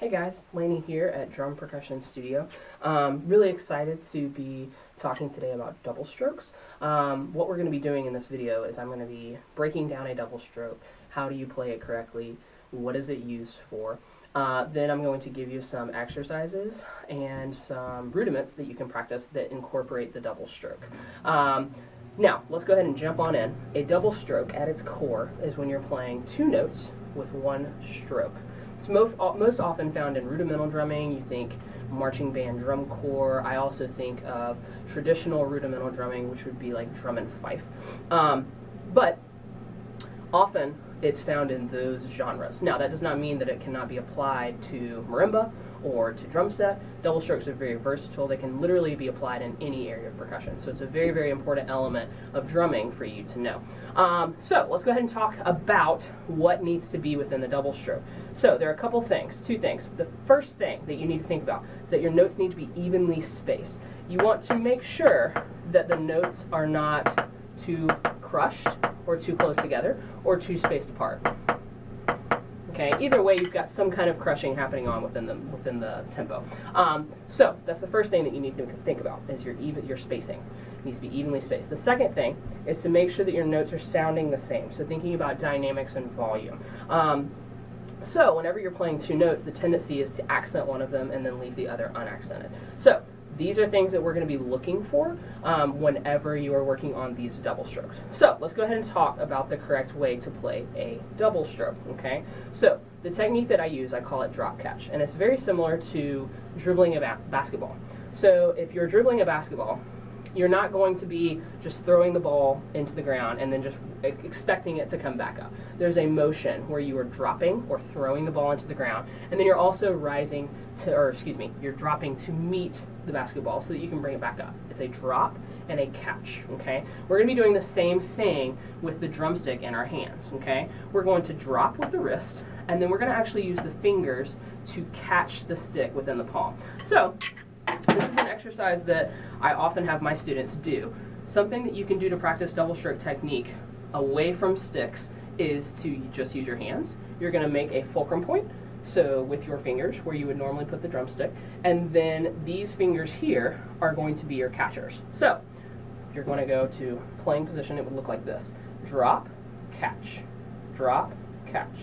Hey guys, Laney here at Drum Percussion Studio. Really excited to be talking today about double strokes. What we're going to be doing in this video is I'm going to be breaking down a double stroke. How do you play it correctly? What is it used for? Then I'm going to give you some exercises and some rudiments that you can practice that incorporate the double stroke. Now, let's go ahead and jump on in. A double stroke at its core is when you're playing two notes with one stroke. It's most often found in rudimental drumming. You think marching band drum corps. I also think of traditional rudimental drumming, which would be like drum and fife. But often it's found in those genres. Now, that does not mean that it cannot be applied to marimba or to drum set. Double strokes are very versatile. They can literally be applied in any area of percussion. So it's a very, very important element of drumming for you to know. So let's go ahead and talk about what needs to be within the double stroke. So there are a couple things, two things. The first thing that you need to think about is that your notes need to be evenly spaced. You want to make sure that the notes are not too crushed or too close together or too spaced apart. Okay, either way, you've got some kind of crushing happening on within the tempo. So that's the first thing that you need to think about is your spacing. It needs to be evenly spaced. The second thing is to make sure that your notes are sounding the same. So thinking about dynamics and volume. So whenever you're playing two notes, the tendency is to accent one of them and then leave the other unaccented. So these are things that we're going to be looking for whenever you are working on these double strokes. So let's go ahead and talk about the correct way to play a double stroke, okay? So the technique that I use, I call it drop catch, and it's very similar to dribbling a basketball. So if you're dribbling a basketball, you're not going to be just throwing the ball into the ground and then just expecting it to come back up. There's a motion where you are dropping or throwing the ball into the ground, and then you're also you're dropping to meet the basketball so that you can bring it back up. It's a drop and a catch, okay? We're going to be doing the same thing with the drumstick in our hands, okay? We're going to drop with the wrist, and then we're going to actually use the fingers to catch the stick within the palm. So this is an exercise that I often have my students do. Something that you can do to practice double stroke technique away from sticks is to just use your hands. You're going to make a fulcrum point, so with your fingers where you would normally put the drumstick, and then these fingers here are going to be your catchers. So if you're going to go to playing position, it would look like this. Drop, catch, drop, catch,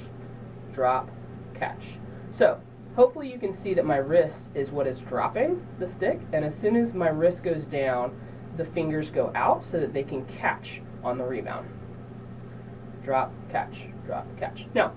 drop, catch. So hopefully you can see that my wrist is what is dropping the stick, and as soon as my wrist goes down, the fingers go out so that they can catch on the rebound. Drop, catch, drop, catch. Now,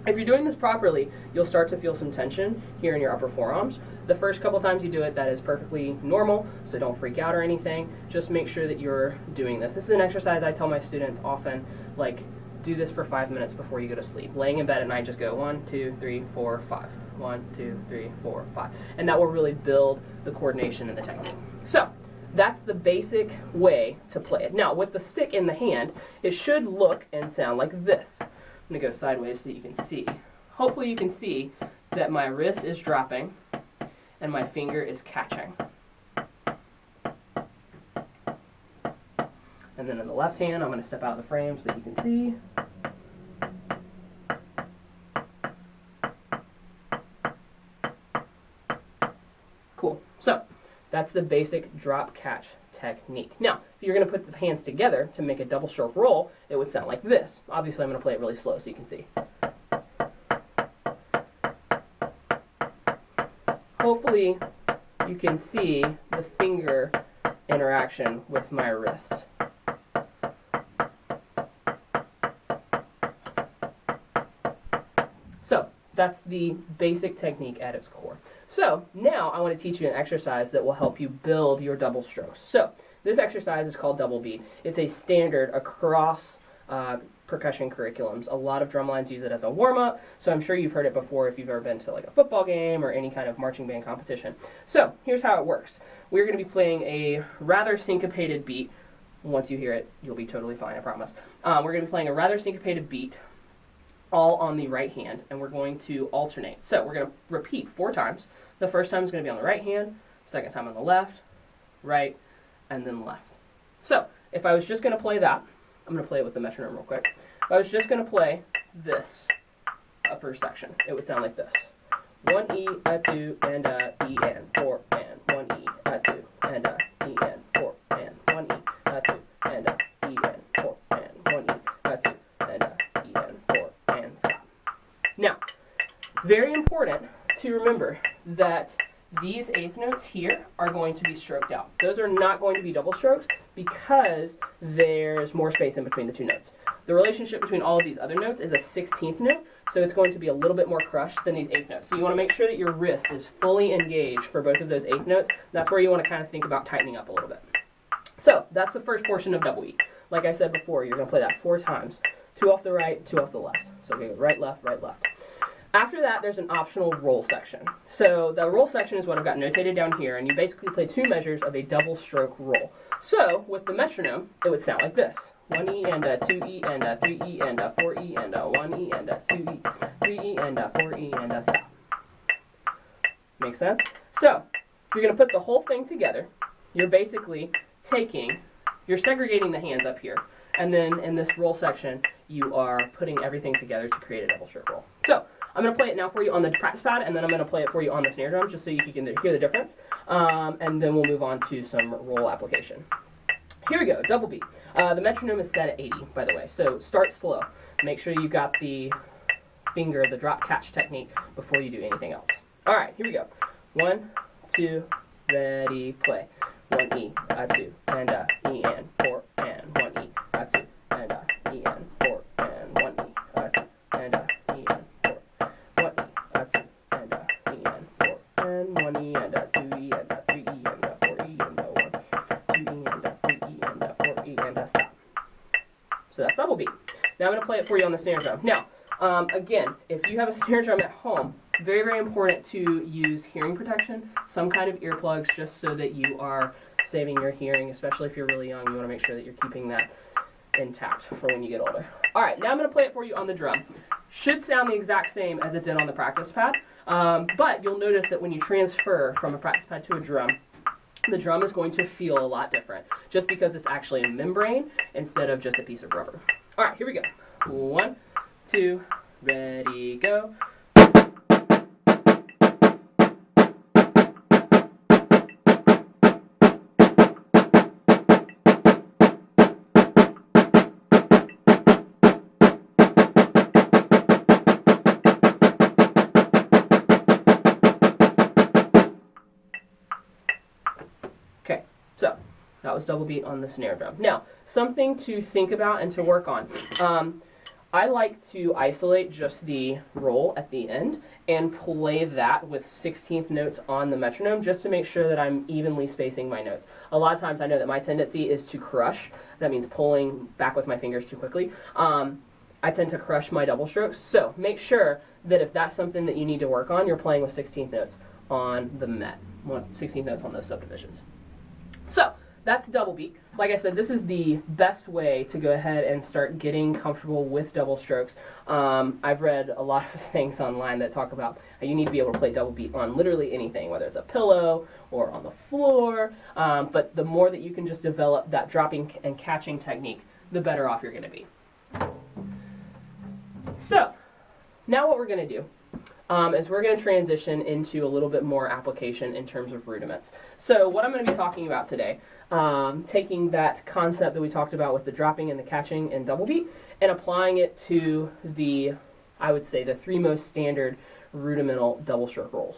if you're doing this properly, you'll start to feel some tension here in your upper forearms. The first couple times you do it, that is perfectly normal, so don't freak out or anything. Just make sure that you're doing this. This is an exercise I tell my students often, like, do this for 5 minutes before you go to sleep. Laying in bed at night, just go 1, 2, 3, 4, 5. 1, 2, 3, 4, 5. And that will really build the coordination and the technique. So that's the basic way to play it. Now, with the stick in the hand, it should look and sound like this. I'm going to go sideways so that you can see. Hopefully you can see that my wrist is dropping and my finger is catching. And then in the left hand, I'm going to step out of the frame so that you can see. Cool. So that's the basic drop catch technique. Now, if you're going to put the hands together to make a double stroke roll, it would sound like this. Obviously, I'm going to play it really slow so you can see. Hopefully, you can see the finger interaction with my wrist. So that's the basic technique at its core. So now I want to teach you an exercise that will help you build your double strokes. So this exercise is called double beat. It's a standard across percussion curriculums. A lot of drumlines use it as a warm-up, so I'm sure you've heard it before if you've ever been to like a football game or any kind of marching band competition. So here's how it works. We're going to be playing a rather syncopated beat. Once you hear it, you'll be totally fine, I promise. We're going to be playing a rather syncopated beat all on the right hand, and we're going to alternate. So we're going to repeat 4 times. The first time is going to be on the right hand, second time on the left, right, and then left. So if I was just going to play that, I'm going to play it with the metronome real quick. If I was just going to play this upper section, it would sound like this. 1 E, a 2, and a E, and 4, and 1 E, a 2, and a E, and 4, and 1 E, a 2, and a E, and 4, and 1 E, a 2, and a E, and 4, and stop. Now, very important to remember that these eighth notes here are going to be stroked out. Those are not going to be double strokes because there's more space in between the two notes. The relationship between all of these other notes is a 16th note, so it's going to be a little bit more crushed than these eighth notes. So you want to make sure that your wrist is fully engaged for both of those eighth notes. That's where you want to kind of think about tightening up a little bit. So that's the first portion of double E. Like I said before, you're going to play that 4 times. 2 off the right, 2 off the left. So we go right, left, right, left. After that, there's an optional roll section. So the roll section is what I've got notated down here, and you basically play 2 measures of a double stroke roll. So with the metronome, it would sound like this. 1 E and a 2 E and a 3 E and a 4 E and a 1 E and a 2 E, 3 E and a 4 E and a stop. Make sense? So if you're going to put the whole thing together, you're basically you're segregating the hands up here, and then in this roll section, you are putting everything together to create a double stroke roll. So I'm going to play it now for you on the practice pad, and then I'm going to play it for you on the snare drum just so you can hear the difference, and then we'll move on to some roll application. Here we go, double beat. The metronome is set at 80, by the way, so start slow. Make sure you got the finger, the drop catch technique before you do anything else. All right, here we go. 1, 2, ready, play. 1 E, a 2, and a E, and 4, and 1 E, a 2, and a E, and 4, and 1 E, a 2, and a E, and 4, 1 E, a 2, and a E, and 4, and 1 E, and a 2 E, and a 3 E, and a 4 E, and a 1, 2 E, and a 3 E, and a 4 E, and a stop. So that's double beat. Now I'm going to play it for you on the snare drum. Now, again, if you have a snare drum at home, very, very important to use hearing protection, some kind of earplugs, just so that you are saving your hearing, especially if you're really young. You want to make sure that you're keeping that intact for when you get older. All right, now I'm going to play it for you on the drum. Should sound the exact same as it did on the practice pad, but you'll notice that when you transfer from a practice pad to a drum, the drum is going to feel a lot different, just because it's actually a membrane instead of just a piece of rubber. All right, here we go. 1, 2, ready, go. Okay, so that was double beat on the snare drum. Now, something to think about and to work on. I like to isolate just the roll at the end and play that with 16th notes on the metronome just to make sure that I'm evenly spacing my notes. A lot of times I know that my tendency is to crush. That means pulling back with my fingers too quickly. I tend to crush my double strokes. So make sure that if that's something that you need to work on, you're playing with 16th notes on the met, 16th notes on those subdivisions. So that's double beat. Like I said, this is the best way to go ahead and start getting comfortable with double strokes. I've read a lot of things online that talk about how you need to be able to play double beat on literally anything, whether it's a pillow or on the floor. But the more that you can just develop that dropping and catching technique, the better off you're going to be. So now what we're going to do is we're going to transition into a little bit more application in terms of rudiments. So what I'm going to be talking about today, taking that concept that we talked about with the dropping and the catching and double beat and applying it to I would say, the 3 most standard rudimental double stroke rolls.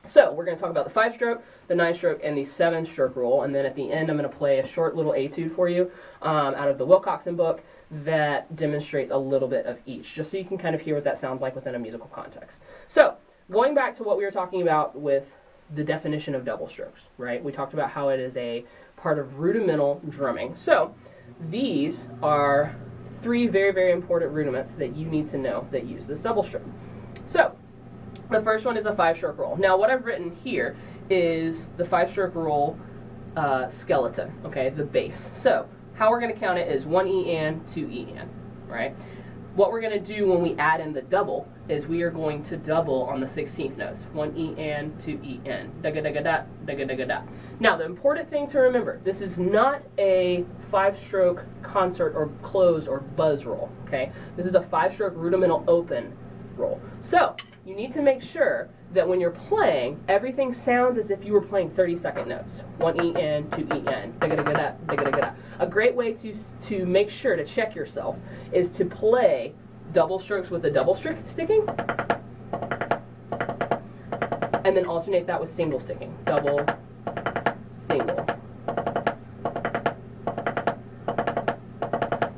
So we're going to talk about the 5-stroke, the 9-stroke, and the 7-stroke roll, and then at the end I'm going to play a short little etude for you out of the Wilcoxon book that demonstrates a little bit of each, just so you can kind of hear what that sounds like within a musical context. So going back to what we were talking about with the definition of double strokes, right? We talked about how it is a part of rudimental drumming. So these are 3 very, very important rudiments that you need to know that use this double stroke. So the first one is a 5-stroke roll. Now what I've written here is the 5-stroke roll skeleton, okay, the base. So how we're going to count it is 1 E and 2 E and, right? What we're going to do when we add in the double is we are going to double on the 16th notes. 1 E and 2 E and. Da-ga-da-ga-da, da-ga-da-ga-da. Now the important thing to remember, this is not a 5-stroke concert or close or buzz roll, okay? This is a 5-stroke rudimental open roll. So you need to make sure that when you're playing, everything sounds as if you were playing 30-second notes. 1 E in, 2 E in, da-ga-da-ga-da, da-ga-da-ga-da. A great way to make sure to check yourself is to play double strokes with the double sticking, and then alternate that with single sticking. Double, single.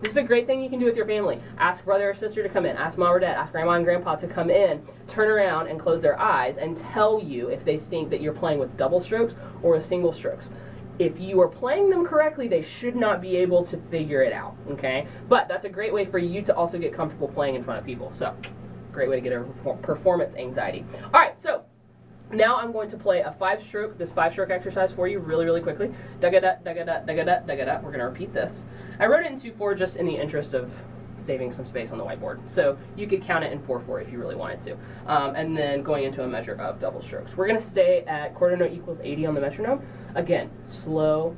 This is a great thing you can do with your family. Ask brother or sister to come in. Ask mom or dad. Ask grandma and grandpa to come in, turn around, and close their eyes and tell you if they think that you're playing with double strokes or with single strokes. If you are playing them correctly, they should not be able to figure it out, okay? But that's a great way for you to also get comfortable playing in front of people. So, great way to get over performance anxiety. All right, so now I'm going to play a 5-stroke, this 5-stroke exercise for you really, really quickly. Da-ga-da, da-ga-da, da-ga-da, da-ga-da. We're going to repeat this. I wrote it in 2/4 just in the interest of saving some space on the whiteboard. So you could count it in 4/4 if you really wanted to. And then going into a measure of double strokes. We're going to stay at quarter note equals 80 on the metronome. Again, slow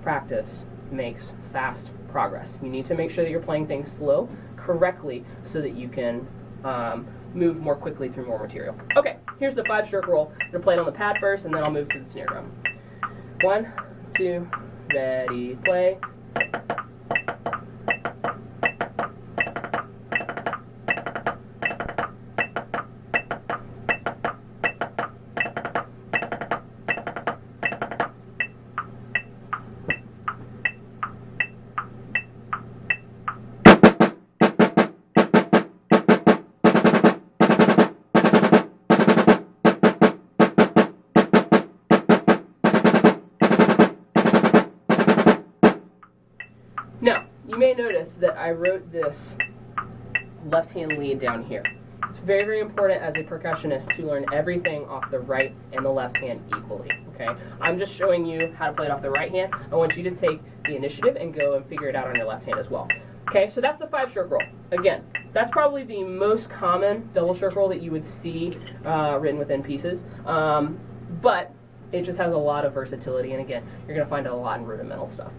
practice makes fast progress. You need to make sure that you're playing things slow, correctly, so that you can move more quickly through more material. Okay, here's the 5-stroke roll. I'm going to play it on the pad first, and then I'll move to the snare drum. 1, 2, ready, play. Now, you may notice that I wrote this left-hand lead down here. It's very, very important as a percussionist to learn everything off the right and the left hand equally, okay? I'm just showing you how to play it off the right hand. I want you to take the initiative and go and figure it out on your left hand as well. Okay, so that's the 5-stroke roll. Again, that's probably the most common double stroke roll that you would see written within pieces, but it just has a lot of versatility, and again, you're going to find a lot in rudimental stuff.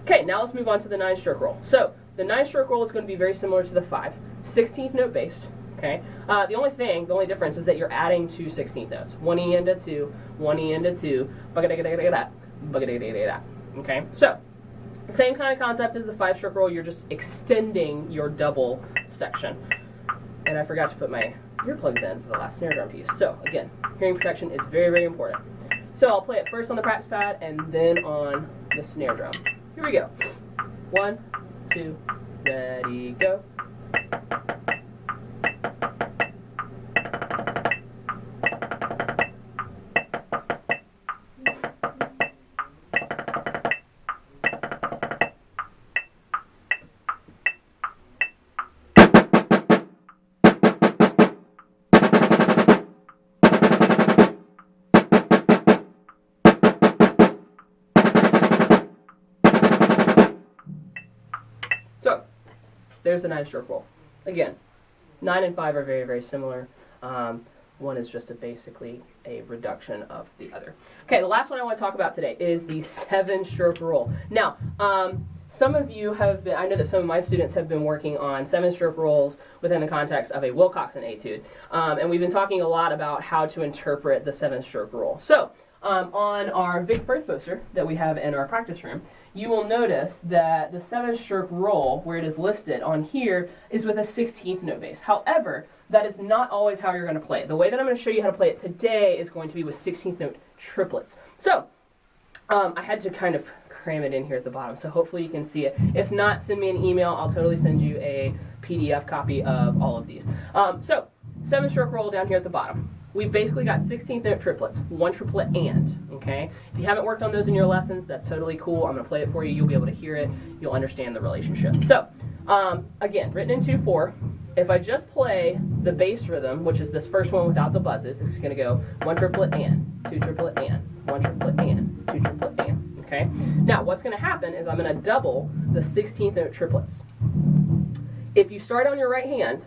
Okay, now let's move on to the 9-stroke roll. So the 9-stroke roll is going to be very similar to the 5, 16th note based. Okay, the only difference is that you're adding 2 16th notes. 1 E into 2, 1 E into 2, bugga-da-ga-da-ga-da, bugga-da-ga-da-ga-da. Okay, so same kind of concept as the 5-stroke roll. You're just extending your double section. And I forgot to put my earplugs in for the last snare drum piece. So again, hearing protection is very, very important. So I'll play it first on the practice pad and then on the snare drum. Here we go. 1, 2, ready, go. So, there's the 9-stroke roll. Again, 9 and 5 are very, very similar. One is just basically a reduction of the other. Okay, the last one I want to talk about today is the 7-stroke roll. Now, some of you have been, I know that some of my students have been working on 7-stroke rolls within the context of a Wilcoxon etude. And we've been talking a lot about how to interpret the 7-stroke roll. So, on our Vic Firth poster that we have in our practice room, you will notice that the 7-stroke roll, where it is listed on here, is with a 16th note base. However, that is not always how you're going to play it. The way that I'm going to show you how to play it today is going to be with 16th note triplets. So, I had to kind of cram it in here at the bottom, so hopefully you can see it. If not, send me an email. I'll totally send you a PDF copy of all of these. So, 7-stroke roll down here at the bottom. We've basically got 16th note triplets, 1 triplet and, okay? If you haven't worked on those in your lessons, that's totally cool. I'm going to play it for you. You'll be able to hear it. You'll understand the relationship. So, again, written in 2/4. If I just play the bass rhythm, which is this first one without the buzzes, it's going to go 1 triplet and, 2 triplet and, 1 triplet and, 2 triplet and, okay? Now, what's going to happen is I'm going to double the 16th note triplets. If you start on your right hand,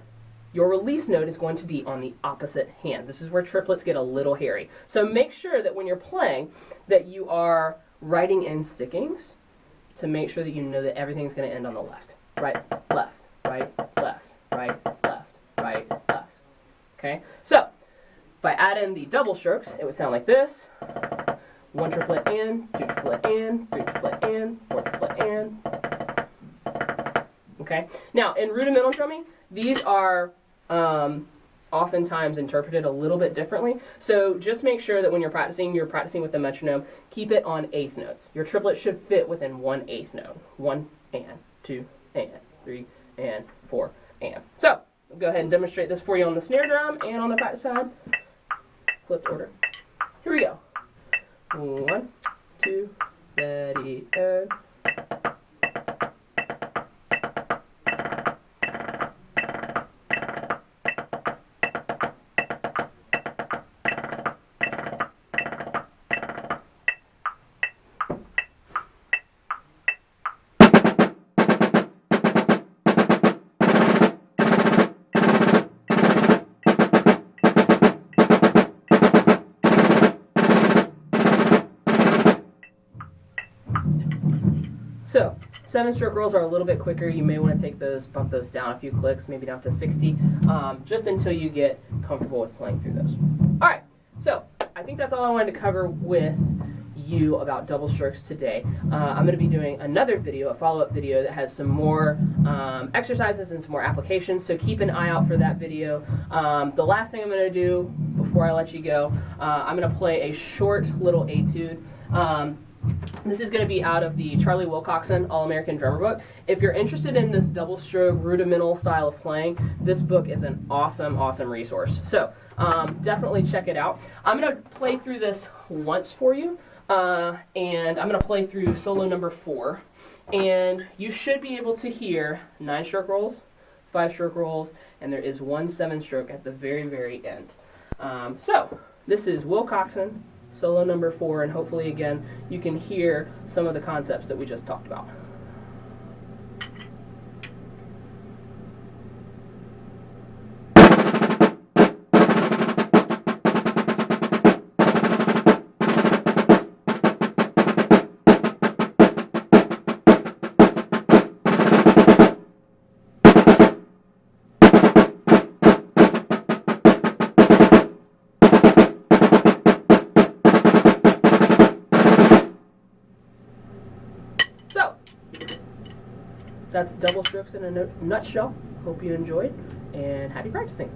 your release note is going to be on the opposite hand. This is where triplets get a little hairy. So make sure that when you're playing that you are writing in stickings to make sure that you know that everything's going to end on the left. Right, left, right, left, right, left, right, left. Okay? add in the double strokes, it would sound like this. 1 triplet and, 2 triplet and, 3 triplet and, 4 triplet and. Okay? Now, in rudimental drumming, these are oftentimes interpreted a little bit differently. So just make sure that when you're practicing with the metronome. Keep it on eighth notes. Your triplet should fit within 1/8 note. 1 and, 2 and, 3 and, 4 and. So, I'll go ahead and demonstrate this for you on the snare drum and on the practice pad. Flipped order. Here we go. 1, 2, ready, go. So, 7-stroke rolls are a little bit quicker. You may want to take those, bump those down a few clicks, maybe down to 60, just until you get comfortable with playing through those. All right, so I think that's all I wanted to cover with you about double strokes today. I'm going to be doing another video, a follow-up video that has some more exercises and some more applications, so keep an eye out for that video. The last thing I'm going to do before I let you go, I'm going to play a short little etude. This is going to be out of the Charlie Wilcoxon All-American Drummer Book. If you're interested in this double stroke rudimental style of playing, this book is an awesome, awesome resource. So definitely check it out. I'm going to play through this once for you, and I'm going to play through solo number 4. And you should be able to hear 9-stroke rolls, 5-stroke rolls, and there is 1 7-stroke at the very, very end. So this is Wilcoxon, solo number 4, and hopefully again you can hear some of the concepts that we just talked about. So, that's double strokes in a nutshell. Hope you enjoyed, and happy practicing.